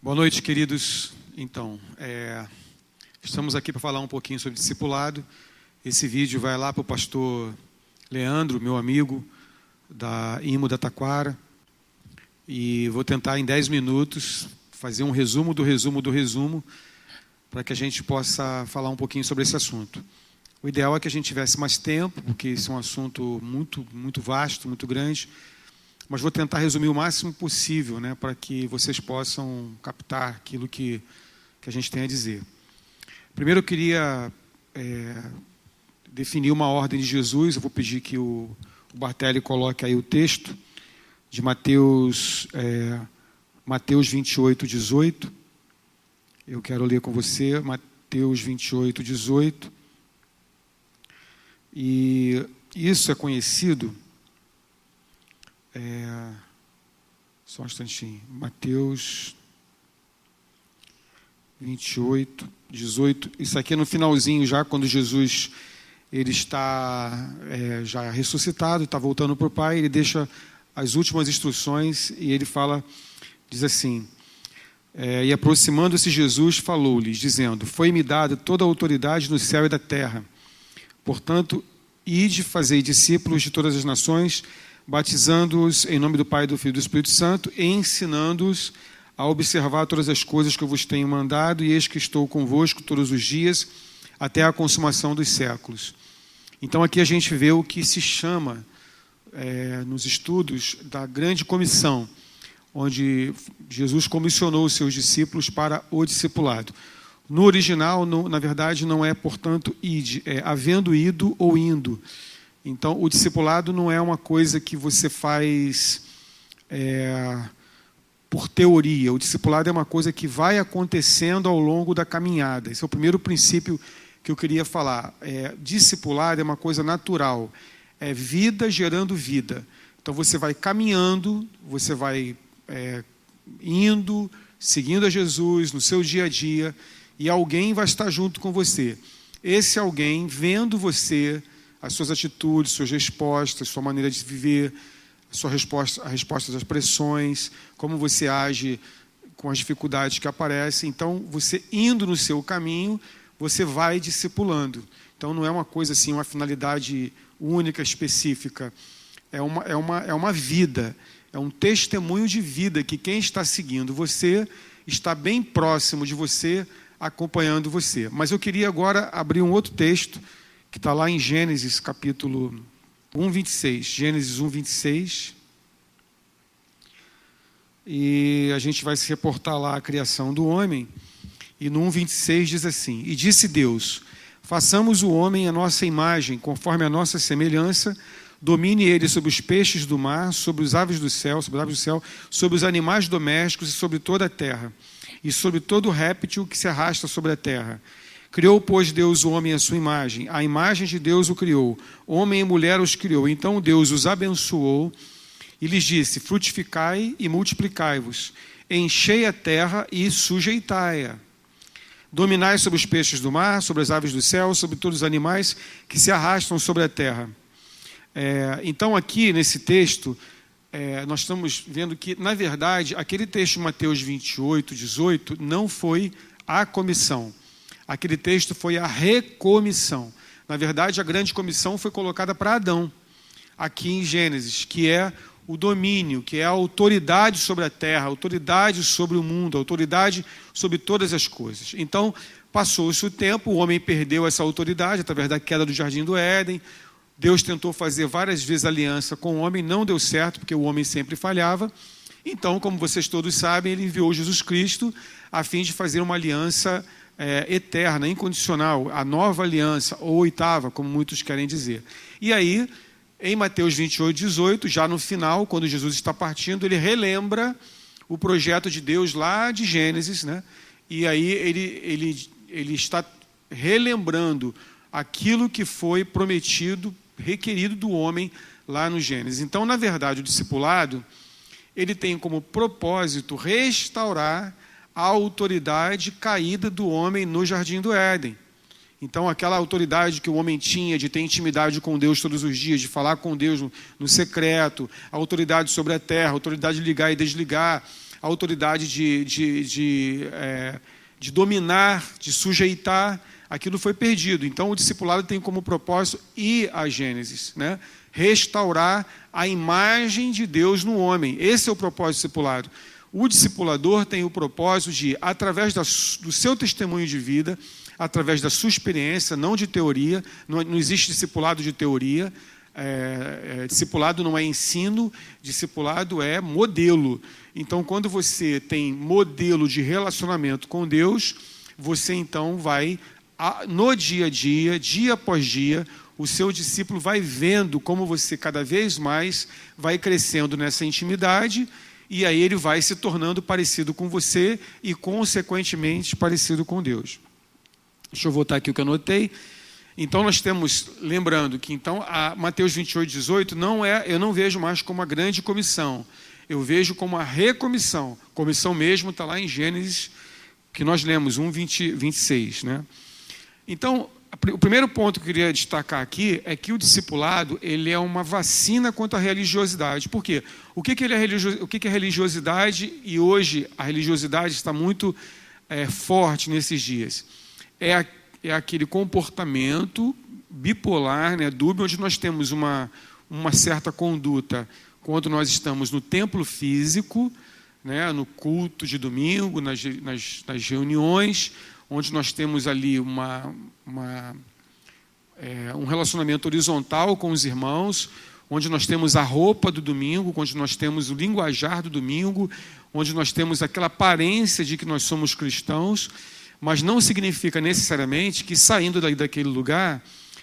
Boa noite, queridos. Então, estamos aqui para falar um pouquinho sobre discipulado. Esse vídeo vai lá para o pastor Leandro, meu amigo, da IMO da Taquara. E vou tentar, em 10 minutos, fazer um resumo do resumo, para que a gente possa falar um pouquinho sobre esse assunto. O ideal é que a gente tivesse mais tempo, porque esse é um assunto muito vasto, muito grande. Mas vou tentar resumir o máximo possível, né, para que vocês possam captar aquilo que a gente tem a dizer. Primeiro eu queria definir uma ordem de Jesus. Eu vou pedir que o Bartelli coloque aí o texto de Mateus 28, 18. Eu quero ler com você Mateus 28, 18. E isso é conhecido... só um instantinho. Mateus 28, 18. Isso aqui é no finalzinho já, quando Jesus ele está já ressuscitado, está voltando para o Pai. Ele deixa as últimas instruções e ele fala, diz assim: e aproximando-se Jesus, falou-lhes, dizendo: Foi-me dada toda a autoridade no céu e da terra. Portanto, ide, fazei discípulos de todas as nações, batizando-os em nome do Pai, do Filho e do Espírito Santo, e ensinando-os a observar todas as coisas que eu vos tenho mandado, e eis que estou convosco todos os dias, até a consumação dos séculos. Então aqui a gente vê o que se chama, nos estudos, da grande comissão, onde Jesus comissionou os seus discípulos para o discipulado. No original, na verdade, não é, portanto, ide, é havendo ido ou indo. Então, o discipulado não é uma coisa que você faz por teoria. O discipulado é uma coisa que vai acontecendo ao longo da caminhada. Esse é o primeiro princípio que eu queria falar. Discipulado é uma coisa natural. É vida gerando vida. Então, você vai caminhando, você vai indo, seguindo a Jesus no seu dia a dia, e alguém vai estar junto com você. Esse alguém, vendo você, as suas atitudes, suas respostas, sua maneira de viver, a resposta às pressões, como você age com as dificuldades que aparecem. Então, você indo no seu caminho, você vai discipulando. Então, não é uma coisa assim, uma finalidade única, específica. É uma vida, é um testemunho de vida que quem está seguindo você está bem próximo de você, acompanhando você. Mas eu queria agora abrir um outro texto, que está lá em Gênesis, capítulo 1, 26. Gênesis 1, 26. E a gente vai se reportar lá à criação do homem. E no 1, 26 diz assim: E disse Deus: Façamos o homem à nossa imagem, conforme a nossa semelhança, domine ele sobre os peixes do mar, sobre as aves do céu, sobre os animais domésticos e sobre toda a terra, e sobre todo réptil que se arrasta sobre a terra. Criou, pois, Deus o homem à sua imagem. A imagem de Deus o criou. Homem e mulher os criou. Então Deus os abençoou e lhes disse: Frutificai e multiplicai-vos. Enchei a terra e sujeitai-a. Dominai sobre os peixes do mar, sobre as aves do céu, sobre todos os animais que se arrastam sobre a terra. Então aqui, nesse texto, nós estamos vendo que, na verdade, aquele texto de Mateus 28, 18, não foi a comissão. Aquele texto foi a recomissão. Na verdade, a grande comissão foi colocada para Adão, aqui em Gênesis, que é o domínio, que é a autoridade sobre a terra, a autoridade sobre o mundo, a autoridade sobre todas as coisas. Então, passou-se o tempo, o homem perdeu essa autoridade através da queda do Jardim do Éden. Deus tentou fazer várias vezes aliança com o homem, não deu certo, porque o homem sempre falhava. Então, como vocês todos sabem, ele enviou Jesus Cristo a fim de fazer uma aliança eterna, incondicional, a nova aliança, ou oitava, como muitos querem dizer. E aí, em Mateus 28, 18, já no final, quando Jesus está partindo, ele relembra o projeto de Deus lá de Gênesis, né? E aí ele está relembrando aquilo que foi prometido, requerido do homem lá no Gênesis. Então, na verdade, o discipulado, ele tem como propósito restaurar a autoridade caída do homem no Jardim do Éden. Então, aquela autoridade que o homem tinha de ter intimidade com Deus todos os dias, de falar com Deus no secreto, a autoridade sobre a terra, a autoridade de ligar e desligar, a autoridade de dominar, de sujeitar, aquilo foi perdido. Então, o discipulado tem como propósito ir a Gênesis, né? Restaurar a imagem de Deus no homem. Esse é o propósito do discipulado. O discipulador tem o propósito de, através do seu testemunho de vida, através da sua experiência, não de teoria, não existe discipulado de teoria, discipulado não é ensino, discipulado é modelo. Então, quando você tem modelo de relacionamento com Deus, você então vai, no dia a dia, dia após dia, o seu discípulo vai vendo como você cada vez mais vai crescendo nessa intimidade, e aí ele vai se tornando parecido com você e, consequentemente, parecido com Deus. Deixa eu voltar aqui o que eu anotei. Então, nós temos, lembrando que então, a Mateus 28, 18, eu não vejo mais como a grande comissão, eu vejo como a recomissão. Comissão mesmo está lá em Gênesis, que nós lemos, 1, 26. Né? Então, o primeiro ponto que eu queria destacar aqui é que o discipulado ele é uma vacina contra a religiosidade. Por quê? O que é religiosidade? E hoje a religiosidade está muito forte nesses dias. É aquele comportamento bipolar, né, dúbio, onde nós temos uma certa conduta quando nós estamos no templo físico, né, no culto de domingo, nas reuniões, onde nós temos ali um relacionamento horizontal com os irmãos, onde nós temos a roupa do domingo, onde nós temos o linguajar do domingo, onde nós temos aquela aparência de que nós somos cristãos, mas não significa necessariamente que saindo daquele lugar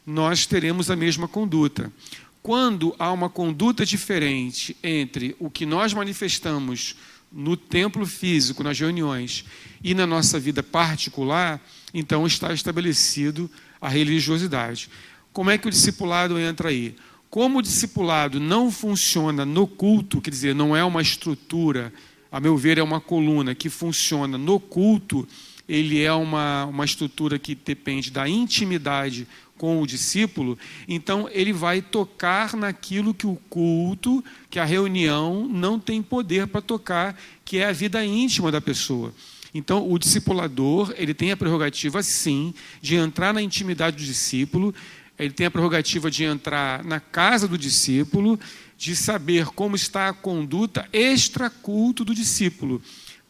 nós teremos a mesma conduta. Quando há uma conduta diferente entre o que nós manifestamos no templo físico, nas reuniões, e na nossa vida particular, então está estabelecido a religiosidade. Como é que o discipulado entra aí? Como o discipulado não funciona no culto, quer dizer, não é uma estrutura, a meu ver é uma coluna que funciona no culto, ele é uma estrutura que depende da intimidade com o discípulo, então ele vai tocar naquilo que o culto, que a reunião não tem poder para tocar, que é a vida íntima da pessoa. Então, o discipulador, ele tem a prerrogativa, sim, de entrar na intimidade do discípulo, ele tem a prerrogativa de entrar na casa do discípulo, de saber como está a conduta extraculto do discípulo,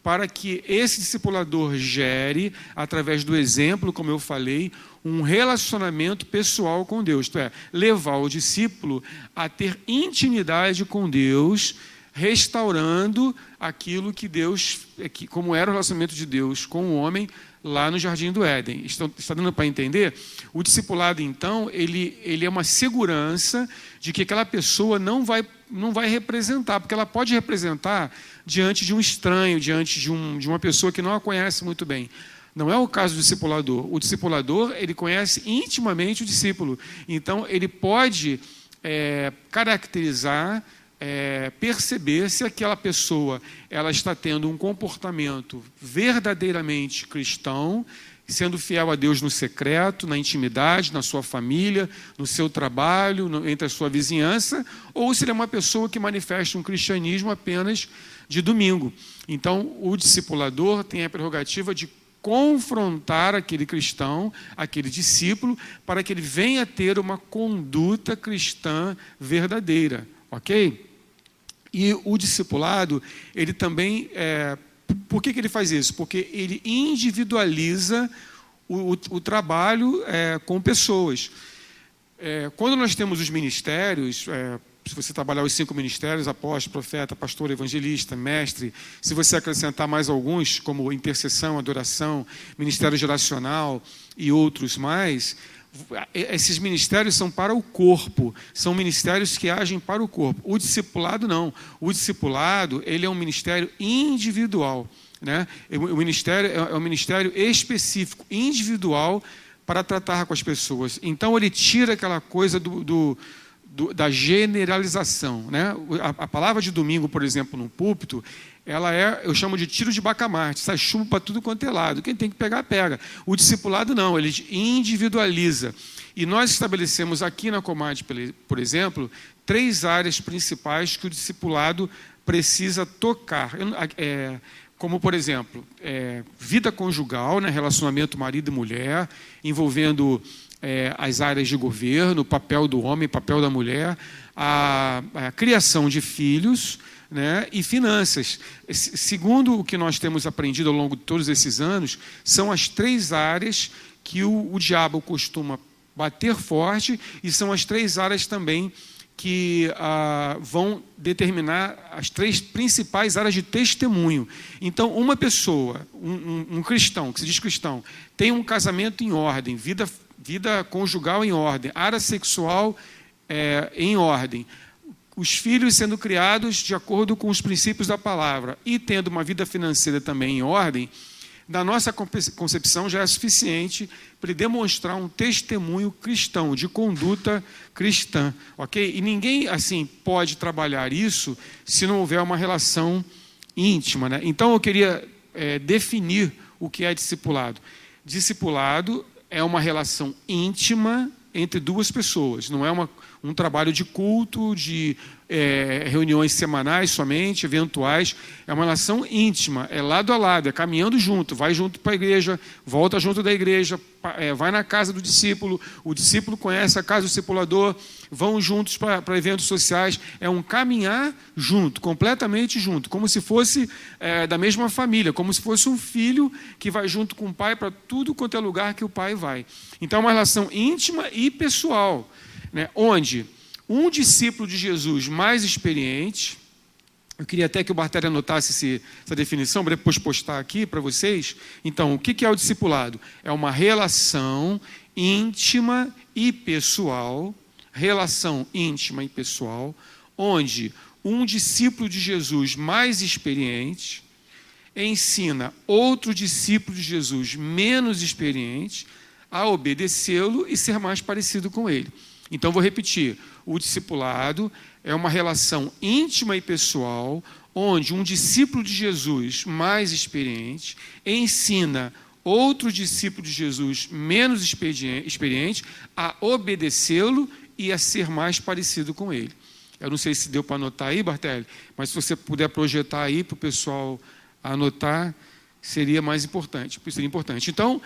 para que esse discipulador gere, através do exemplo, como eu falei, um relacionamento pessoal com Deus. Isto é, levar o discípulo a ter intimidade com Deus, restaurando aquilo que Deus, como era o relacionamento de Deus com o homem lá no Jardim do Éden. Está dando para entender? O discipulado, então, ele é uma segurança de que aquela pessoa não vai representar, porque ela pode representar diante de um estranho, diante de uma pessoa que não a conhece muito bem. Não é o caso do discipulador. O discipulador, ele conhece intimamente o discípulo. Então, ele pode caracterizar, perceber se aquela pessoa ela está tendo um comportamento verdadeiramente cristão, sendo fiel a Deus no secreto, na intimidade, na sua família, no seu trabalho, entre a sua vizinhança, ou se ele é uma pessoa que manifesta um cristianismo apenas de domingo. Então, o discipulador tem a prerrogativa de confrontar aquele cristão, aquele discípulo, para que ele venha a ter uma conduta cristã verdadeira, ok? E o discipulado, ele também, por que ele faz isso? Porque ele individualiza o trabalho com pessoas. Quando nós temos os ministérios, se você trabalhar os 5 ministérios, apóstolo, profeta, pastor, evangelista, mestre, se você acrescentar mais alguns, como intercessão, adoração, ministério geracional e outros mais, esses ministérios são para o corpo, são ministérios que agem para o corpo. O discipulado não. O discipulado, ele é um ministério individual, né? O ministério é um ministério específico, individual, para tratar com as pessoas. Então, ele tira aquela coisa da generalização, né? A palavra de domingo, por exemplo, no púlpito, ela eu chamo de tiro de bacamarte, sai chumbo para tudo quanto é lado. Quem tem que pegar, pega. O discipulado não, ele individualiza. E nós estabelecemos aqui na Comad, por exemplo, 3 áreas principais que o discipulado precisa tocar. Como, por exemplo, vida conjugal, né, relacionamento marido e mulher, envolvendo as áreas de governo, o papel do homem, o papel da mulher, a criação de filhos, né, e finanças. Segundo o que nós temos aprendido ao longo de todos esses anos, são as 3 áreas que o diabo costuma bater forte, e são as 3 áreas também que vão determinar as 3 principais áreas de testemunho. Então, uma pessoa, um cristão, que se diz cristão, tem um casamento em ordem, vida conjugal em ordem, área sexual em ordem, os filhos sendo criados de acordo com os princípios da palavra e tendo uma vida financeira também em ordem, na nossa concepção já é suficiente para demonstrar um testemunho cristão, de conduta cristã, ok? E ninguém, assim, pode trabalhar isso se não houver uma relação íntima, né? Então, eu queria definir o que é discipulado. Discipulado é uma relação íntima entre 2 pessoas, não é um trabalho de culto, de reuniões semanais somente, eventuais. É uma relação íntima, é lado a lado, é caminhando junto, vai junto para a igreja, volta junto da igreja, vai na casa do discípulo, o discípulo conhece a casa do discipulador, vão juntos para eventos sociais. É um caminhar junto, completamente junto, como se fosse da mesma família, como se fosse um filho que vai junto com o pai para tudo quanto é lugar que o pai vai. Então é uma relação íntima e pessoal, né, onde um discípulo de Jesus mais experiente, eu queria até que o Bartelli anotasse essa definição, para depois postar aqui para vocês. Então, o que é o discipulado? É uma relação íntima e pessoal, onde um discípulo de Jesus mais experiente ensina outro discípulo de Jesus menos experiente a obedecê-lo e ser mais parecido com ele. Então, vou repetir. O discipulado é uma relação íntima e pessoal, onde um discípulo de Jesus mais experiente ensina outro discípulo de Jesus menos experiente a obedecê-lo e a ser mais parecido com ele. Eu não sei se deu para anotar aí, Bartelli, mas se você puder projetar aí para o pessoal anotar, seria mais importante. Seria importante. Então,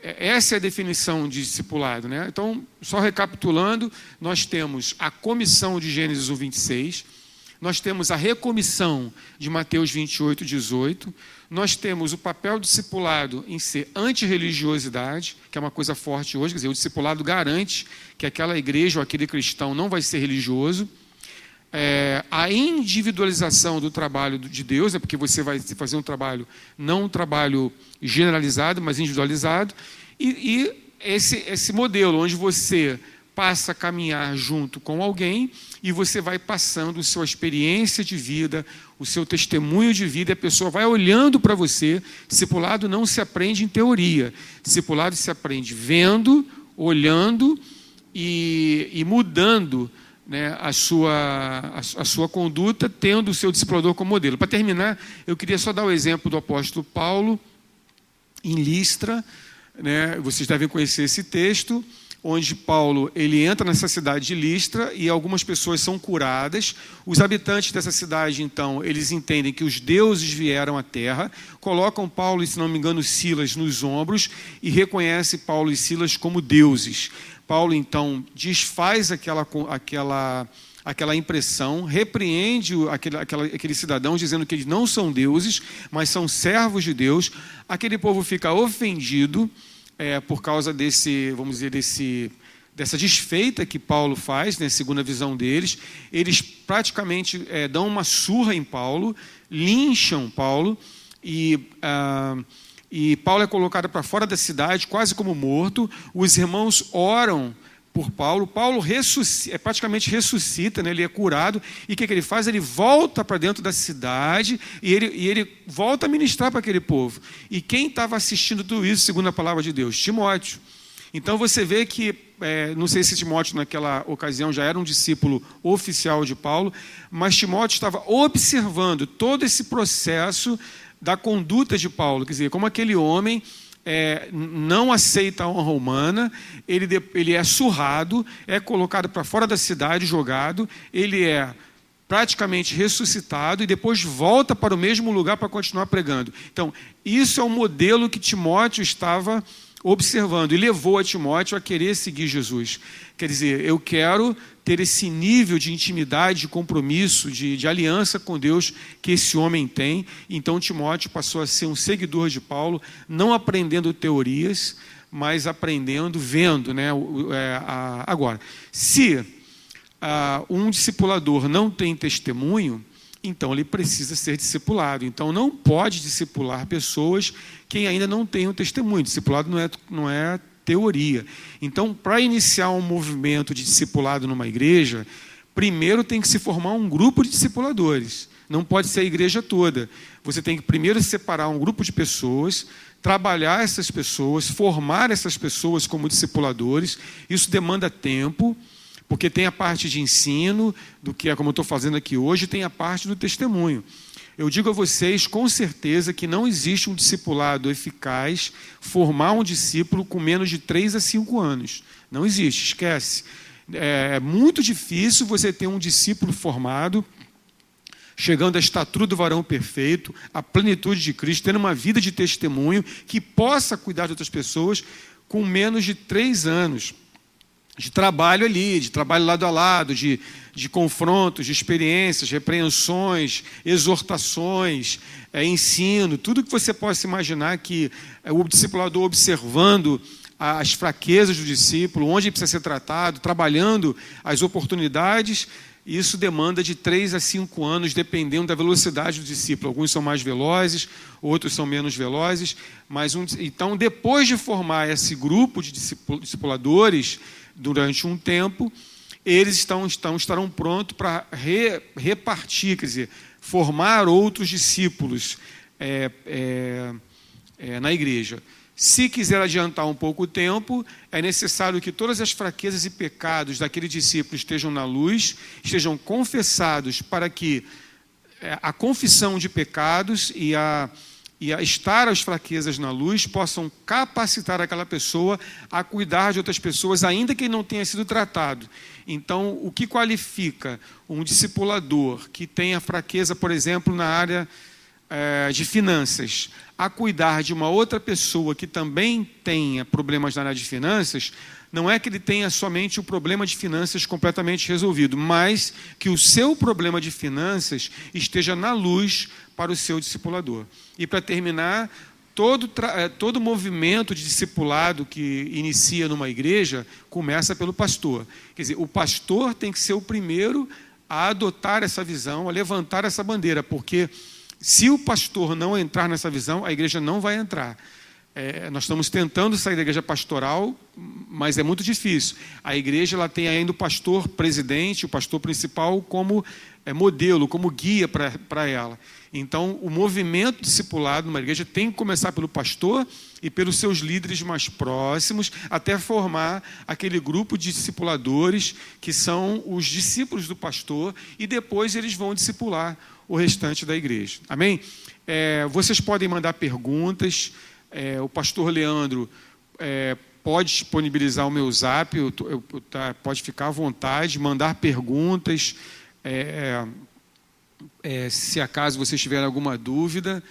essa é a definição de discipulado, né? Então, só recapitulando, nós temos a comissão de Gênesis 1:26, nós temos a recomissão de Mateus 28:18, nós temos o papel do discipulado em ser antirreligiosidade, que é uma coisa forte hoje, quer dizer, o discipulado garante que aquela igreja ou aquele cristão não vai ser religioso. A individualização do trabalho de Deus, porque você vai fazer um trabalho, não um trabalho generalizado, mas individualizado, e esse modelo, onde você passa a caminhar junto com alguém e você vai passando a sua experiência de vida, o seu testemunho de vida, e a pessoa vai olhando para você. Discipulado não se aprende em teoria, discipulado se aprende vendo, olhando e mudando, né, a sua conduta, tendo o seu discipulador como modelo. Para terminar, eu queria só dar o exemplo do apóstolo Paulo em Listra, né? Vocês devem conhecer esse texto, onde Paulo ele entra nessa cidade de Listra e algumas pessoas são curadas. Os habitantes dessa cidade, então, eles entendem que os deuses vieram à terra, colocam Paulo e, se não me engano, Silas nos ombros e reconhece Paulo e Silas como deuses. Paulo, então, desfaz aquela impressão, repreende aquele cidadão, dizendo que eles não são deuses, mas são servos de Deus. Aquele povo fica ofendido por causa dessa desfeita que Paulo faz, né, segundo a visão deles. Eles praticamente dão uma surra em Paulo, lincham Paulo, e Paulo é colocado para fora da cidade, quase como morto. Os irmãos oram por Paulo. Paulo praticamente ressuscita, né? Ele é curado. E o que ele faz? Ele volta para dentro da cidade e ele volta a ministrar para aquele povo. E quem estava assistindo tudo isso, segundo a palavra de Deus? Timóteo. Então você vê que, não sei se Timóteo naquela ocasião já era um discípulo oficial de Paulo, mas Timóteo estava observando todo esse processo da conduta de Paulo, quer dizer, como aquele homem não aceita a honra humana, ele é surrado, é colocado para fora da cidade, jogado, ele é praticamente ressuscitado e depois volta para o mesmo lugar para continuar pregando. Então, isso é o modelo que Timóteo estava observando e levou a Timóteo a querer seguir Jesus. Quer dizer, eu quero ter esse nível de intimidade, de compromisso, de aliança com Deus que esse homem tem. Então, Timóteo passou a ser um seguidor de Paulo, não aprendendo teorias, mas aprendendo, vendo, né? Agora, se um discipulador não tem testemunho, então ele precisa ser discipulado. Então não pode discipular pessoas que ainda não têm um testemunho. Discipulado não é teoria. Então, para iniciar um movimento de discipulado numa igreja, primeiro tem que se formar um grupo de discipuladores. Não pode ser a igreja toda. Você tem que primeiro separar um grupo de pessoas, trabalhar essas pessoas, formar essas pessoas como discipuladores. Isso demanda tempo, porque tem a parte de ensino, do que é como eu estou fazendo aqui hoje, tem a parte do testemunho. Eu digo a vocês, com certeza, que não existe um discipulado eficaz, formar um discípulo com menos de 3 a 5 anos. Não existe, esquece. É muito difícil você ter um discípulo formado, chegando à estatura do varão perfeito, à plenitude de Cristo, tendo uma vida de testemunho, que possa cuidar de outras pessoas com menos de 3 anos. De trabalho ali, de trabalho lado a lado, de confrontos, de experiências, repreensões, exortações, ensino, tudo que você possa imaginar que o discipulador observando as fraquezas do discípulo, onde ele precisa ser tratado, trabalhando as oportunidades, isso demanda de 3 a 5 anos, dependendo da velocidade do discípulo. Alguns são mais velozes, outros são menos velozes, então, depois de formar esse grupo de discipuladores, durante um tempo, eles estarão prontos para repartir, quer dizer, formar outros discípulos na igreja. Se quiser adiantar um pouco o tempo, é necessário que todas as fraquezas e pecados daquele discípulo estejam na luz, estejam confessados, para que a confissão de pecados e a estar as fraquezas na luz possam capacitar aquela pessoa a cuidar de outras pessoas, ainda que ele não tenha sido tratado. Então, o que qualifica um discipulador que tenha fraqueza, por exemplo, na área de finanças, a cuidar de uma outra pessoa que também tenha problemas na área de finanças, não é que ele tenha somente o problema de finanças completamente resolvido, mas que o seu problema de finanças esteja na luz para o seu discipulador. E para terminar, todo movimento de discipulado que inicia numa igreja começa pelo pastor. Quer dizer, o pastor tem que ser o primeiro a adotar essa visão, a levantar essa bandeira, porque se o pastor não entrar nessa visão, a igreja não vai entrar. Nós estamos tentando sair da igreja pastoral, mas é muito difícil. A igreja ela tem ainda o pastor presidente, o pastor principal como modelo, como guia para ela. Então, o movimento discipulado numa igreja tem que começar pelo pastor e pelos seus líderes mais próximos, até formar aquele grupo de discipuladores que são os discípulos do pastor, e depois eles vão discipular o restante da igreja. Amém? Vocês podem mandar perguntas. O pastor Leandro pode disponibilizar o meu zap, pode ficar à vontade, mandar perguntas, se acaso vocês tiverem alguma dúvida.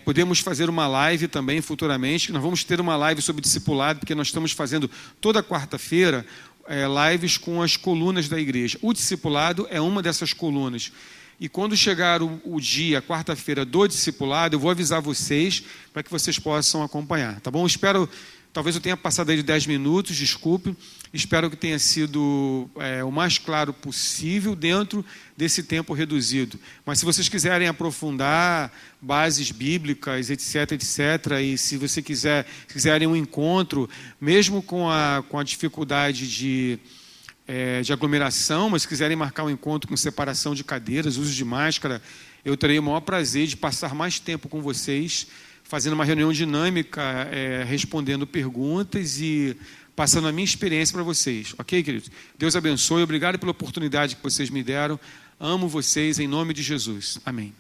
Podemos fazer uma live também futuramente. Nós vamos ter uma live sobre discipulado, porque nós estamos fazendo toda quarta-feira lives com as colunas da igreja. O discipulado é uma dessas colunas. E quando chegar o dia, quarta-feira, do discipulado, eu vou avisar vocês para que vocês possam acompanhar, tá bom? Talvez eu tenha passado aí de 10 minutos, desculpe. Espero que tenha sido o mais claro possível dentro desse tempo reduzido. Mas se vocês quiserem aprofundar bases bíblicas, etc., e se você quiserem um encontro, mesmo com a dificuldade de aglomeração, mas se quiserem marcar um encontro com separação de cadeiras, uso de máscara, eu terei o maior prazer de passar mais tempo com vocês, fazendo uma reunião dinâmica, respondendo perguntas e passando a minha experiência para vocês. Ok, queridos? Deus abençoe, obrigado pela oportunidade que vocês me deram. Amo vocês em nome de Jesus. Amém.